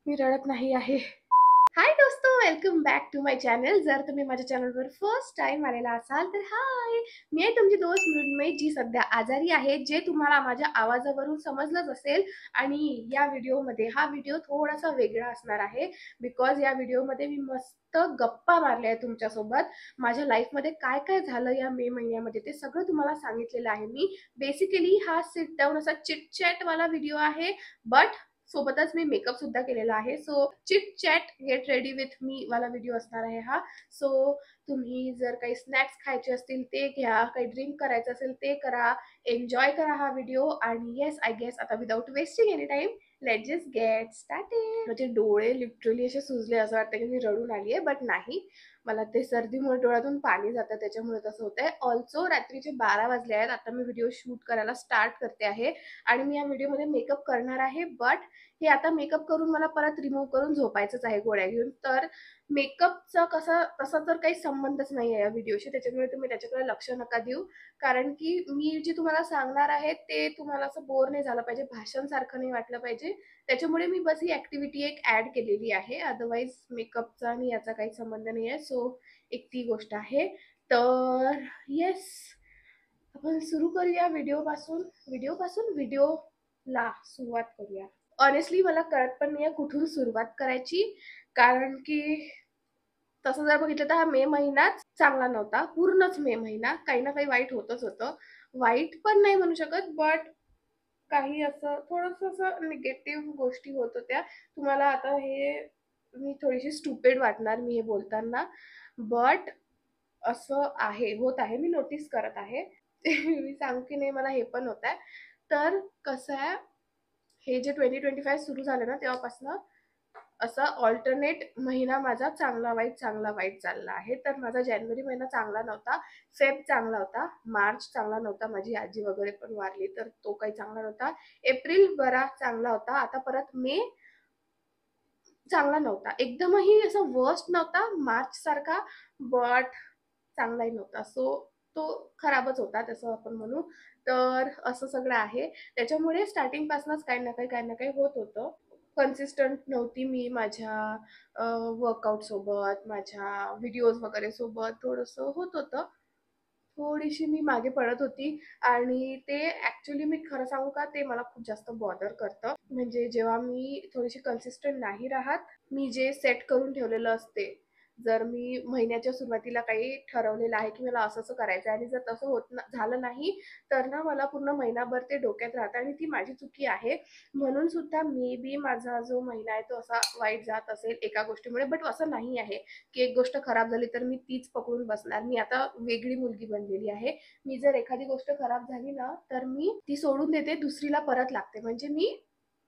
मी रडत नाही आहे. हाय दोस्तों, welcome back to my channel. जर तुम्ही माझ्या चॅनलवर फर्स्ट टाइम आलेला असाल तर हाय, मी आहे तुमची दोस्त मृण्मयी, जी सध्या आजारी आहे, जे तुम्हाला माझ्या आवाजावरून समजलंच असेल. आणि या व्हिडिओमध्ये हा व्हिडिओ थोडासा वेगळा असणार आहे, बिकॉज या व्हिडिओमध्ये मी मस्त गप्पा मारल्या आहेत तुमच्यासोबत. माझ्या लाईफमध्ये काय काय झालं या मे महिन्यामध्ये ते सगळं तुम्हाला सांगितलेलं आहे मी. बेसिकली हा सिट डाऊन असा चिट चॅट वाला व्हिडिओ आहे, बट सोबतच मी मेकअप सुद्धा केलेला आहे. So chit chat get ready with me वाला व्हिडिओ असणार आहे हा. सो तुम्ही जर काही स्नॅक्स खायचे असतील ते घ्या, काही ड्रिंक करायचं असेल ते करा, एन्जॉय करा हा व्हिडिओ. आणि येस, आय गेस आता without wasting any time, let just get started. माझे डोळे लिटरली असे सुजले, असं वाटतं की मी रडून आली आहे, बट नाही. मला ते सर्दीमुळे डोळ्यातून पाणी जातं, त्याच्यामुळे तसं होतंय. ऑल्सो रात्रीचे 12 वाजले आहेत. आता मी व्हिडिओ शूट करायला स्टार्ट करते आहे आणि मी या व्हिडिओमध्ये मेकअप करणार आहे, बट हे आता मेकअप करून मला परत रिमूव्ह करून झोपायचंच आहे गोळ्या घेऊन. तर मेकअपचा कसा तसा तर काही संबंधच नाही आहे या व्हिडिओशी, त्याच्यामुळे तुम्ही त्याच्याकडे लक्ष नका देऊ. कारण की मी जे तुम्हाला सांगणार आहे ते तुम्हाला असं बोर नाही झालं पाहिजे, भाषण सारखं नाही वाटलं पाहिजे. त्याच्यामुळे मी बस ही ऍक्टिव्हिटी एक ऍड केलेली आहे. अदरवाईज मेकअपचा आणि याचा काही संबंध नाही आहे. सो एक ती गोष्ट आहे. तर येस, आपण सुरू करूया व्हिडिओला सुरुवात करूया. ऑनेस्टली मला कळत पण नाहीये कुठून सुरुवात करायची, कारण की तसं जर बघितलं तर हा मे महिनाच चांगला नव्हता. पूर्णच मे महिना काही ना काही वाईट होतच होतं. वाईट पण नाही म्हणू शकत, बट काही असं थोडंसं असं निगेटिव्ह गोष्टी होत होत्या. तुम्हाला आता हे मी थोडीशी स्टुपिड वाटणार मी हे बोलताना, बट असं होत आहे, मी नोटीस करत आहे. मी सांगू की नाही, मला हे पण होत आहे. तर कसं आहे, हे जे 2025 सुरू झालं ना तेव्हापासून असा ऑल्टरनेट महिना माझा चांगला वाईट चालला आहे. तर माझा जानेवारी महिना चांगला नव्हता, फेब चांगला होता, मार्च चांगला नव्हता, माझी आजी वगैरे पण वारली तर तो काही चांगला नव्हता, एप्रिल बरा चांगला होता, आता परत मे चांगला नव्हता, एकदमही असं वर्स्ट नव्हता मार्च सारखा, बट चांगलाही नव्हता. सो तो खराबच होता तसं आपण म्हणू. तर असं सगळं आहे. त्याच्यामुळे स्टार्टिंग पासूनच काही ना काही होत होतं. कन्सिस्टंट नव्हती मी माझ्या वर्कआउट सोबत, माझ्या व्हिडिओज वगैरे सोबत थोडंसं होत होतं. थोडीशी मी मागे पडत होती. आणि ते ऍक्च्युली मी खरं सांगू का, ते मला खूप जास्त बॉदर करतं. म्हणजे जेव्हा मी थोडीशी कन्सिस्टंट नाही राहत, मी जे सेट करून ठेवलेलं असते, जर मी महिन्याच्या सुरुवातीला काही ठरवलेलं आहे की मला असं असं करायचं आहे आणि जर तसं झालं नाही, तर ना मला पूर्ण महिनाभर ते डोक्यात राहतं आणि ती माझी चुकी आहे. म्हणून सुद्धा मे बी माझा जो महिना आहे तो असा वाईट जात असेल एका गोष्टीमुळे, बट असं नाही आहे की एक गोष्ट खराब झाली तर मी तीच पकडून बसणार. मी आता वेगळी मुलगी बनलेली आहे. मी जर एखादी गोष्ट खराब झाली ना, तर मी ती सोडून देते, दुसरीला परत लागते. म्हणजे मी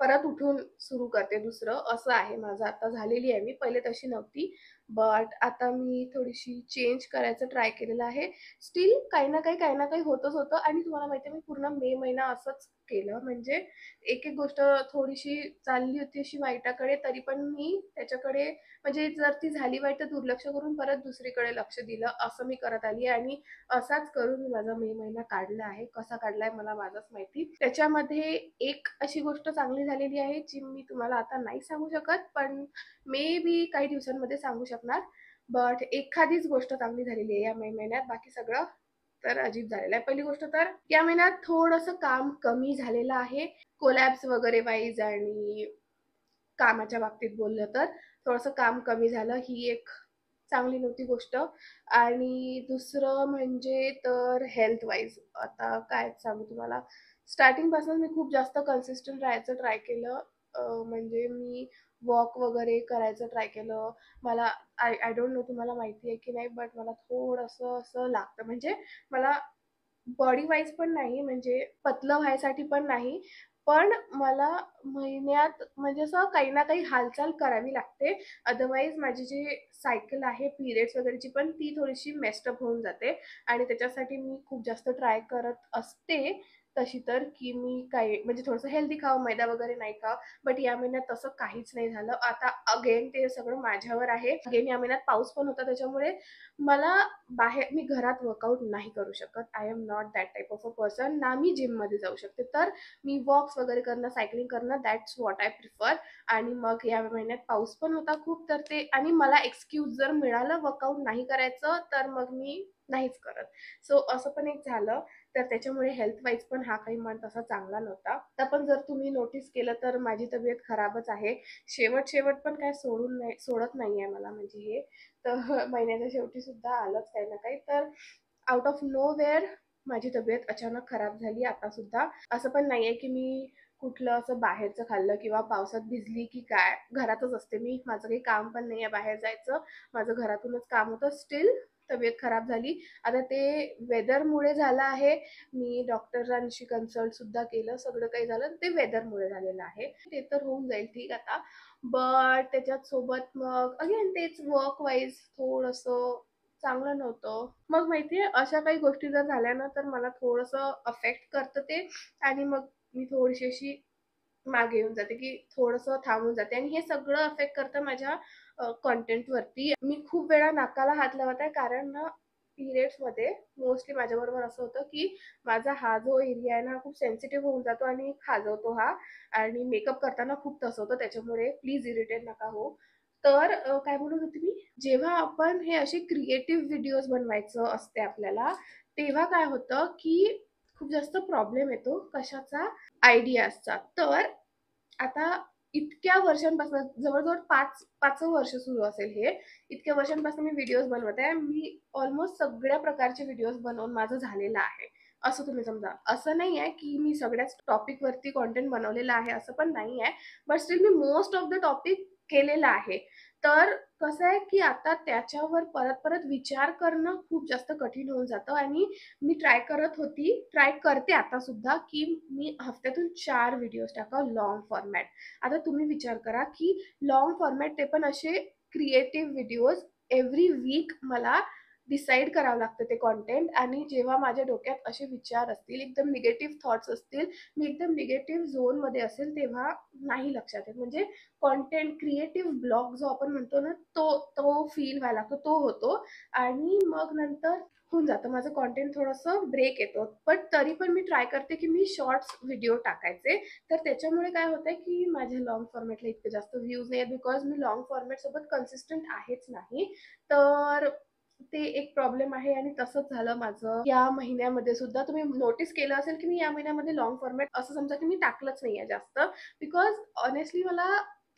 परत उठून सुरू करते दुसरं, असं आहे माझं. आता झालेली आहे मी, पहिले तशी नव्हती, बट आता मी थोडीशी चेंज करायचं ट्राय केलेलं आहे. स्टील काही ना काही होतच होतं. आणि तुम्हाला माहिती आहे, मी पूर्ण मे महिना असंच केलं. म्हणजे एक एक गोष्ट थोडीशी चालली होती अशी वाईटाकडे, तरी पण मी त्याच्याकडे, म्हणजे जर ती झाली वाईट तर दुर्लक्ष करून परत दुसरीकडे लक्ष दिलं, असं मी करत आली. आणि असाच करून मी माझा मे महिना काढला आहे. कसा काढलाय मला माझाच माहिती. त्याच्यामध्ये एक अशी गोष्ट चांगली झालेली आहे जी मी तुम्हाला आता नाही सांगू शकत, पण मे बी काही दिवसांमध्ये सांगू शकणार. बट एखादीच गोष्ट चांगली झालेली आहे या मे महिन्यात, बाकी सगळं तर अजीब झालेलं आहे. पहिली गोष्ट तर या महिन्यात थोडंसं काम कमी झालेलं आहे, कोलॅब्स वगैरे वाईज. आणि कामाच्या बाबतीत बोललं तर थोडंसं काम कमी झालं, ही एक चांगली नव्हती गोष्ट. आणि दुसरं म्हणजे तर हेल्थ वाईज, आता काय सांगू तुम्हाला, स्टार्टिंग पासून मी खूप जास्त कन्सिस्टंट राहायचं ट्राय केलं. म्हणजे मी वॉक वगैरे करायचं ट्राय केलं. मला आय डोंट नो तुम्हाला माहिती आहे की नाही, बट मला थोडंसं असं लागतं. म्हणजे मला बॉडी वाईज पण नाही, म्हणजे पतलं व्हायसाठी पण नाही, पण मला महिन्यात म्हणजे असं काही ना काही हालचाल करावी लागते. अदरवाईज माझी जी सायकल आहे पिरियड्स वगैरेची, पण ती थोडीशी मेस्टअप होऊन जाते. आणि त्याच्यासाठी मी खूप जास्त ट्राय करत असते. तशी तर, की मी काही म्हणजे थोडंसं हेल्दी खावं, मैदा वगैरे नाही खावं. बट या महिन्यात तसं काहीच नाही झालं. आता अगेन ते सगळं माझ्यावर आहे. अगेन या महिन्यात पाऊस पण होता, त्याच्यामुळे मला मी घरात वर्कआउट नाही करू शकत. I am not that type of a person. ना मी जिममध्ये जाऊ शकते. तर मी वॉक्स वगैरे करणं, सायकलिंग करणं, दॅट्स व्हॉट आय प्रिफर. आणि मग या महिन्यात पाऊस पण होता खूप, तर ते आणि मला एक्सक्यूज जर मिळालं वर्कआउट नाही करायचं, तर मग मी नाहीच करत. सो असं पण एक झालं. तर त्याच्यामुळे हेल्थ वाईज पण हा काही मंथ असा चांगला नव्हता. तर पण जर तुम्ही नोटीस केलं तर माझी तब्येत खराबच आहे. शेवट पण काय सोडत नाहीये मला, म्हणजे हे तर महिन्याच्या शेवटी सुद्धा आलंच काही ना काही. तर आउट ऑफ नो वेअर माझी तब्येत अचानक खराब झाली. आता सुद्धा असं पण नाहीये की मी कुठलं असं बाहेरचं खाल्लं किंवा पावसात भिजली की काय, घरातच असते मी. माझं काही काम पण नाहीये बाहेर जायचं, माझं घरातूनच काम होतं. स्टील तब्येत खराब झाली. आता ते वेदरमुळे झालं आहे. मी डॉक्टरांशी कन्सल्ट सुद्धा केलं, सगळं काही झालं. ते वेदरमुळे झालेलं आहे. ते तर होऊन जाईल ठीक आता. बट त्याच्यात सोबत मग अगेन तेच वर्क वाईज थोडंसं चांगलं नव्हतं. मग माहितीये अशा काही गोष्टी जर झाल्या ना, तर मला थोडंसं अफेक्ट करतं ते. आणि मग मी थोडीशी अशी मागे येऊन जाते, की थोडंसं थांबून जाते. आणि हे सगळं अफेक्ट करतं माझ्या कंटेंटवरती. मी खूप वेळा नाकाला हात लावत आहे, कारण ना पिरियड्समध्ये मोस्टली माझ्याबरोबर असं होतं, की माझा हा जो एरिया आहे ना खूप सेन्सिटिव्ह होऊन जातो आणि खाजवतो हा. आणि मेकअप करताना खूप तसं होतं, त्याच्यामुळे प्लीज इरिटेट नका हो. तर काय बोलत होते मी, जेव्हा आपण हे असे क्रिएटिव्ह व्हिडिओज बनवायचं असते आपल्याला, तेव्हा काय होतं की खूप जास्त प्रॉब्लेम येतो. कशाचा? आयडियाजचा. तर आता इतक्या वर्षांपासून, जवळजवळ 5वं वर्ष सुरू असेल हे. इतक्या वर्षांपासून मी व्हिडिओज बनवत आहे. मी ऑलमोस्ट सगळ्या प्रकारचे व्हिडिओज बनवून माझं झालेलं आहे, असं तुम्ही समजा. असं नाही आहे की मी सगळ्याच टॉपिक वरती कॉन्टेंट बनवलेलं आहे, असं पण नाही आहे. But still me most of the topic केलेलं आहे. तर कसं आहे की आता त्याच्यावर परत परत विचार करणं खूप जास्त कठीण होऊन जातं. आणि मी ट्राय करते आता सुद्धा, की मी हफ्त्यातून 4 व्हिडिओज टाकावं लॉंग फॉर्मॅट. आता तुम्ही विचार करा की लॉंग फॉर्मॅट, ते पण असे क्रिएटिव्ह व्हिडिओज. एव्हरी वीक मला डिसाईड करावं लागतं ते कॉन्टेंट. आणि जेव्हा माझ्या डोक्यात असे विचार असतील, एकदम निगेटिव्ह थॉट्स असतील, मी एकदम निगेटिव्ह झोनमध्ये असेल, तेव्हा नाही लक्षात येत. म्हणजे कॉन्टेंट क्रिएटिव्ह ब्लॉग जो आपण म्हणतो ना, तो तो फील व्हायला लागतो, तो होतो. आणि मग नंतर होऊन जातं माझं कॉन्टेंट, थोडंसं ब्रेक येतो. बट तरी पण मी ट्राय करते की मी शॉर्ट्स व्हिडिओ टाकायचे. तर त्याच्यामुळे काय होतंय की माझ्या लॉंग फॉर्मॅटला इतके जास्त व्ह्यूज नाही आहेत, बिकॉज मी लॉंग फॉर्मॅट सोबत कन्सिस्टंट आहेच नाही. तर ते एक प्रॉब्लेम आहे. आणि तसंच झालं माझं या महिन्यामध्ये सुद्धा. तुम्ही नोटीस केलं असेल की मी या महिन्यामध्ये लॉंग फॉर्मॅट असं समजा की मी टाकलंच नाहीये जास्त. बिकॉज ऑनेस्टली मला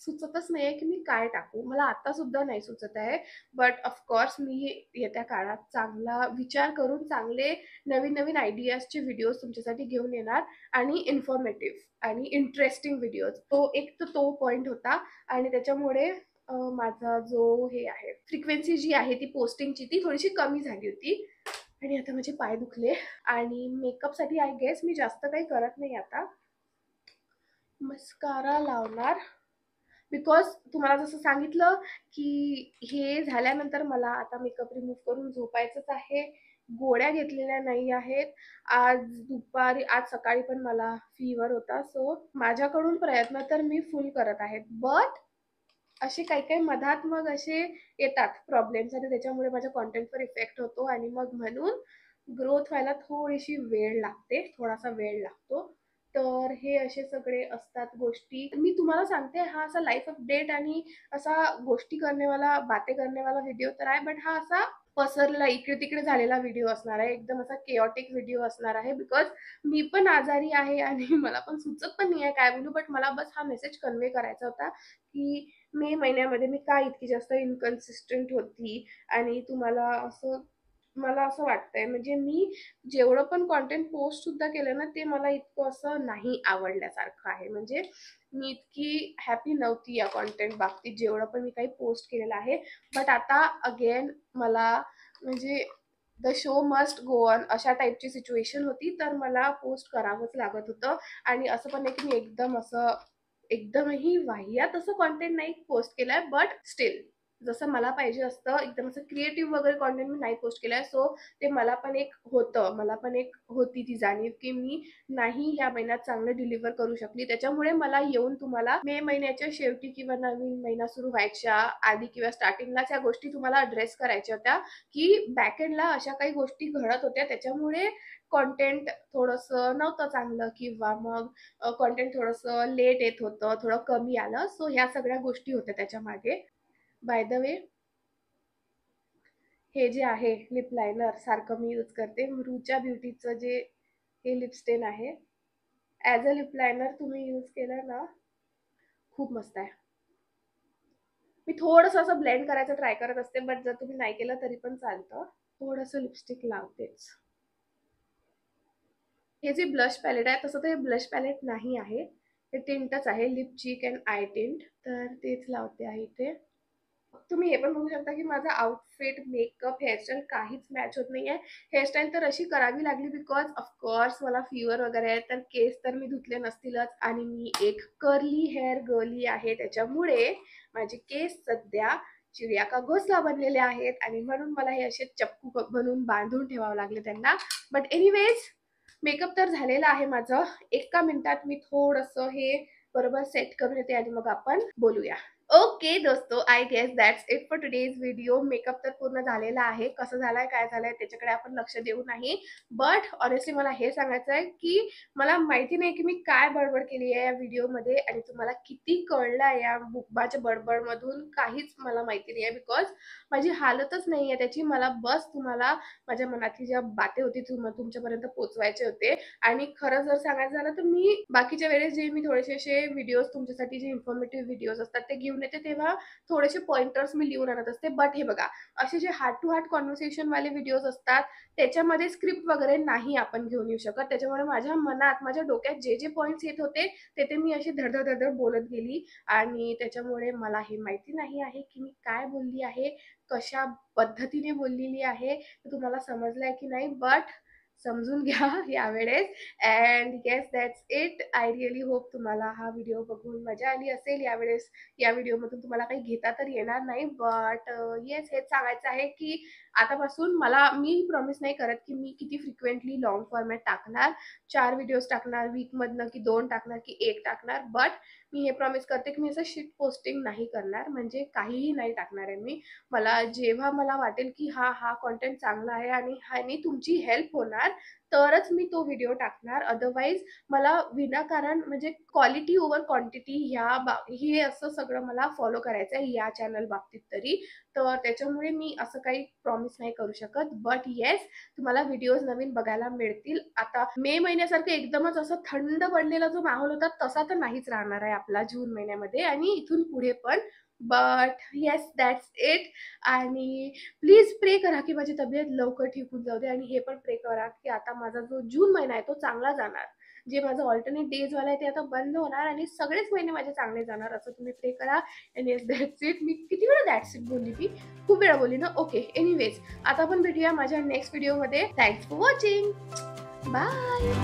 सुचतच नाहीये की मी काय टाकू. मला आता सुद्धा नाही सुचत आहे. बट ऑफकोर्स मी येत्या काळात चांगला विचार करून चांगले नवीन नवीन आयडियाजचे व्हिडिओज तुमच्यासाठी घेऊन येणार. आणि इन्फॉर्मेटिव्ह आणि इंटरेस्टिंग व्हिडिओज. तो एक तर तो पॉइंट होता. आणि त्याच्यामुळे माझा जो हे आहे, फ्रिक्वेन्सी जी आहे ती पोस्टिंगची, ती थोडीशी कमी झाली होती. आणि आता माझे पाय दुखले. आणि मेकअपसाठी आय गेस मी जास्त काही करत नाही आता. मस्कारा लावणार, बिकॉज तुम्हाला जसं सांगितलं की हे झाल्यानंतर मला आता मेकअप रिमूव्ह करून झोपायचंच आहे. गोळ्या घेतलेल्या नाही आहेत. आज सकाळी पण मला फीवर होता. सो माझ्याकडून प्रयत्न तर मी फुल करत आहे. बट असे काही काही मधात मग असे येतात प्रॉब्लेम्स, आणि त्याच्यामुळे माझ्या कॉन्टेंटवर इफेक्ट होतो. आणि मग म्हणून ग्रोथ व्हायला थोडीशी वेळ लागते, थोडासा वेळ लागतो. तर हे असे सगळे असतात गोष्टी. मी तुम्हाला सांगते, हा असा लाईफ अपडेट आणि असा गोष्टी करण्यावाला, बाते करण्यावाला व्हिडिओ तर आहे. बट हा असा पसरला इकडे तिकडे झालेला व्हिडिओ असणार आहे. एकदम असा केओटिक व्हिडिओ असणार आहे. बिकॉज मी पण आजारी आहे आणि मला पण सुचत पण नाही आहे काय बोलू. बट मला बस हा मेसेज कन्वे करायचा होता की मे महिन्यामध्ये मी का इतकी जास्त इनकन्सिस्टंट होती. आणि तुम्हाला असं, मला असं वाटतंय, म्हणजे मी जेवढं पण कॉन्टेंट पोस्ट सुद्धा केलं ना, ते मला इतकं असं नाही आवडल्यासारखं आहे. म्हणजे मी इतकी हॅपी नव्हती या कॉन्टेंट बाबतीत, जेवढं पण मी काही पोस्ट केलेलं आहे. बट आता अगेन मला म्हणजे the show must go on अशा टाईपची सिच्युएशन होती. तर मला पोस्ट करावंच लागत होतं. आणि असं पण नाही की मी एकदमही वाह्यात असं कॉन्टेंट नाही पोस्ट केलंय. बट स्टील जसं मला पाहिजे असतं एकदम असं क्रिएटिव्ह वगैरे कॉन्टेंट मी नाही पोस्ट केलाय. सो ते मला पण एक होतं, मला पण एक होती ती जाणीव की मी नाही ह्या महिन्यात चांगलं डिलिव्हर करू शकली. त्याच्यामुळे मला येऊन तुम्हाला मे महिन्याच्या शेवटी किंवा नवीन महिना सुरू व्हायच्या आधी किंवा स्टार्टिंगलाच या गोष्टी तुम्हाला अड्रेस करायच्या होत्या की बॅकएंडला अशा काही गोष्टी घडत होत्या त्याच्यामुळे कॉन्टेंट थोडंसं नव्हतं चांगलं किंवा मग कॉन्टेंट थोडंसं लेट येत होतं, थोडं कमी आलं. सो ह्या सगळ्या गोष्टी होत्या त्याच्या मागे. बाय द वे, हे जे आहे लिप लायनर सारखं मी यूज करते रुचा ब्युटीचं जे हे लिपस्टेन आहे. ॲज अ लिप लायनर तुम्ही यूज केलं ना, खूप मस्त आहे. मी थोडंसं असं ब्लेंड करायचं ट्राय करत असते, बट जर तुम्ही नाही केलं तरी पण चालतं. थोडंसं लिपस्टिक लावतेच. हे जे ब्लश पॅलेट आहे तसं तर हे ब्लश पॅलेट नाही आहे, हे टिंटच आहे, लिप चीक अँड आय टिंट. तर तेच लावते आहे इथे. तुम्ही हे पण बघू शकता की माझा आउटफिट, मेकअप, हेअरस्टाईल काहीच मॅच होत नाहीये. हेअरस्टाईल तर अशी करावी लागली बिकॉज ऑफकोर्स मला फीवर वगैरे आहे, तर केस तर मी धुतले नसतीलच आणि मी एक कर्ली हेअर गर्ली आहे. त्याच्यामुळे माझे केस सध्या चिडिया का घोसला बनलेले आहेत आणि म्हणून मला हे असे चप्पू बनवून बांधून ठेवावं लागले त्यांना. बट एनिवेज, मेकअप तर झालेला आहे माझं. एका मिनिटात मी थोडंसं हे बरोबर सेट करून येते आणि मग आपण बोलूया. ओके दोस्तों, I guess that's it for today's video. Makeup तर पूर्ण झालेला आहे. कसं झालाय, काय झालंय त्याच्याकडे आपण लक्ष देऊ नाही. बट ऑनेस्टली मला हे सांगायचं आहे की मला माहिती नाही की मी काय बडबड केली आहे या व्हिडिओमध्ये आणि तुम्हाला किती कळलं या बुब्बाच्या बडबडमधून काहीच मला माहिती नाही आहे. बिकॉज माझी हालतच नाही आहे त्याची. मला बस तुम्हाला माझ्या मनातली ज्या बाते होती तुमच्यापर्यंत पोहोचवायचे होते. आणि खरं जर सांगायचं झालं तर मी बाकीच्या वेळेस जे मी थोडेसे असे व्हिडिओज तुमच्यासाठी जे इन्फॉर्मेटिव्ह व्हिडिओज असतात ते घेऊन येते तेव्हा थोडेसे पॉइंटर्स मी लिहून आणत असते. बट हे बघा, असे जे हार्ट टू हार्ट कॉन्व्हर्सेशन वाले व्हिडिओज असतात त्याच्यामध्ये स्क्रिप्ट वगैरे नाही आपण घेऊन येऊ शकत. त्याच्यामुळे माझ्या मनात, माझ्या डोक्यात जे जे पॉइंट्स येत होते ते मी अशी धडधड धडधड बोलत गेली आणि त्याच्यामुळे मला हे माहिती नाही आहे की मी काय बोलली आहे, कशा पद्धतीने बोललेली आहे, तुम्हाला समजलंय की नाही. बट समजून घ्या यावेळेस. And yes, that's it. I really hope तुम्हाला हा व्हिडिओ बघून मजा आली असेल. यावेळेस या व्हिडिओमधून तुम्हाला काही घेता तर येणार नाही. बट येस, हेच सांगायचं आहे की आतापासून मी प्रॉमिस नाही करत की मी किती फ्रिक्वेंटली लॉंग फॉर्मॅट टाकणार, 4 व्हिडिओज टाकणार वीकमधनं की 2 टाकणार की 1 टाकणार. बट मी हे प्रॉमिस करते की मी असं शिट पोस्टिंग नाही करणार, म्हणजे काहीही नाही टाकणार आहे मी. जेव्हा मला वाटेल की हा कॉन्टेंट चांगला आहे आणि ह्यानी तुमची हेल्प होणार तरच मी तो व्हिडिओ टाकणार. अदरवाईज मला विनाकारण म्हणजे क्वालिटी ओव्हर क्वांटिटी हे असं सगळं मला फॉलो करायचं आहे या चॅनल बाबतीत तरी. तर त्याच्यामुळे मी असं काही प्रॉमिस नाही करू शकत. बट येस, तुम्हाला व्हिडिओज नवीन बघायला मिळतील. आता मे महिन्यासारखं एकदमच असं थंड पडलेला जो माहोल होता तसा तर नाहीच राहणार आहे आपला जून महिन्यामध्ये आणि इथून पुढे पण. But yes, that's it. आणि प्लीज प्रे करा की माझी तब्येत लवकर ठीक होऊन जाऊ दे आणि हे पण प्रे करा की आता माझा जो जून महिना आहे तो चांगला जाणार. जे माझं ऑल्टरनेट डेज वाला आहे ते आता बंद होणार आणि सगळेच महिने माझे चांगले जाणार असं तुम्ही प्रे करा. And yes, that's it. मी किती वेळा दॅट्स इट बोलली, मी खूप वेळा बोलली ना. ओके, एनिवेज, आता आपण भेटूया माझ्या नेक्स्ट व्हिडिओमध्ये. Thanks for watching. बाय.